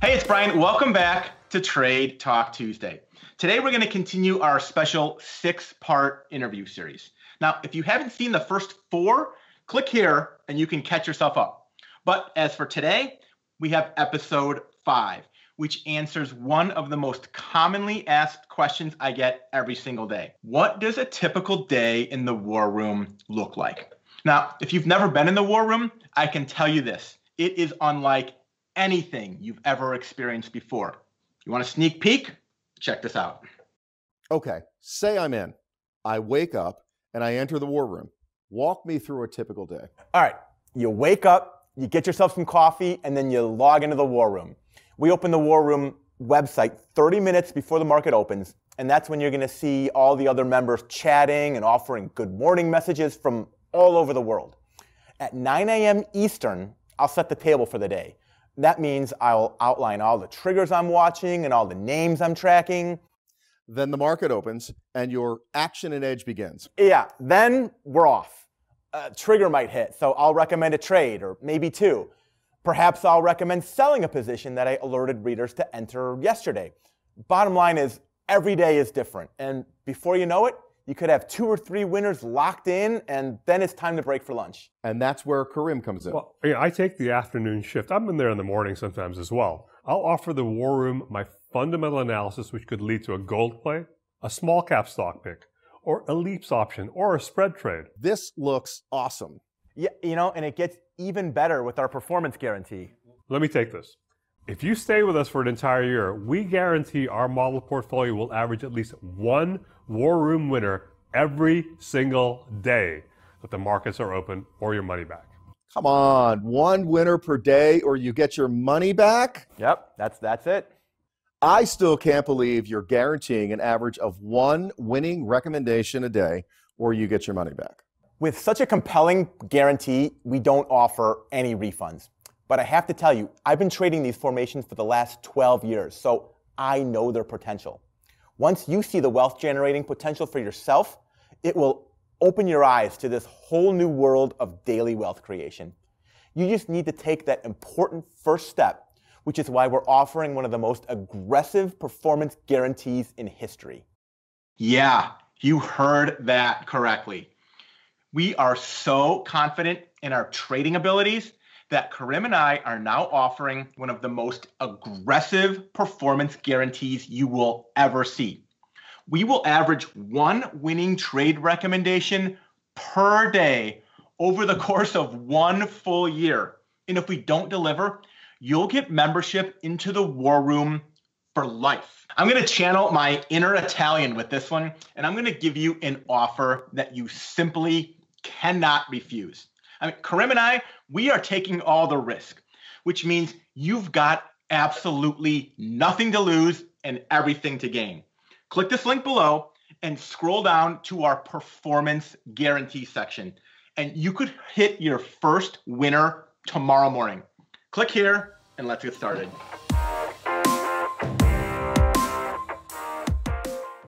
Hey, it's Brian. Welcome back to Trade Talk Tuesday. Today, we're going to continue our special 6-part interview series. Now, if you haven't seen the first 4, click here and you can catch yourself up. But as for today, we have episode 5, which answers one of the most commonly asked questions I get every single day. What does a typical day in the war room look like? Now, if you've never been in the war room, I can tell you this. It is unlike anything you've ever experienced before. You want a sneak peek? Check this out. Okay, say I'm in. I wake up and I enter the war room. Walk me through a typical day. All right, you wake up, you get yourself some coffee, and then you log into the war room. We open the war room website 30 minutes before the market opens, and that's when you're going to see all the other members chatting and offering good morning messages from all over the world. At 9 a.m. Eastern, I'll set the table for the day. That means I'll outline all the triggers I'm watching and all the names I'm tracking. Then the market opens and your action and edge begins. Yeah, then we're off. A trigger might hit, so I'll recommend a trade or maybe 2. Perhaps I'll recommend selling a position that I alerted readers to enter yesterday. Bottom line is, every day is different. And before you know it, you could have 2 or 3 winners locked in, and then it's time to break for lunch. And that's where Karim comes in. Well, yeah, I take the afternoon shift. I've been there in the morning sometimes as well. I'll offer the war room my fundamental analysis, which could lead to a gold play, a small cap stock pick, or a leaps option, or a spread trade. This looks awesome. Yeah, and it gets even better with our performance guarantee. Let me take this. If you stay with us for an entire year, we guarantee our model portfolio will average at least 1 war room winner every single day that the markets are open, or your money back. Come on, 1 winner per day or you get your money back? Yep, that's it. I still can't believe you're guaranteeing an average of 1 winning recommendation a day or you get your money back. With such a compelling guarantee, we don't offer any refunds. But I have to tell you, I've been trading these formations for the last 12 years, so I know their potential. Once you see the wealth-generating potential for yourself, it will open your eyes to this whole new world of daily wealth creation. You just need to take that important first step, which is why we're offering one of the most aggressive performance guarantees in history. Yeah, you heard that correctly. We are so confident in our trading abilities that Karim and I are now offering one of the most aggressive performance guarantees you will ever see. We will average 1 winning trade recommendation per day over the course of 1 full year. And if we don't deliver, you'll get membership into the war room for life. I'm going to channel my inner Italian with this one, and I'm going to give you an offer that you simply cannot refuse. Karim and I, we are taking all the risk, which means you've got absolutely nothing to lose and everything to gain. Click this link below and scroll down to our performance guarantee section, and you could hit your first winner tomorrow morning. Click here and let's get started.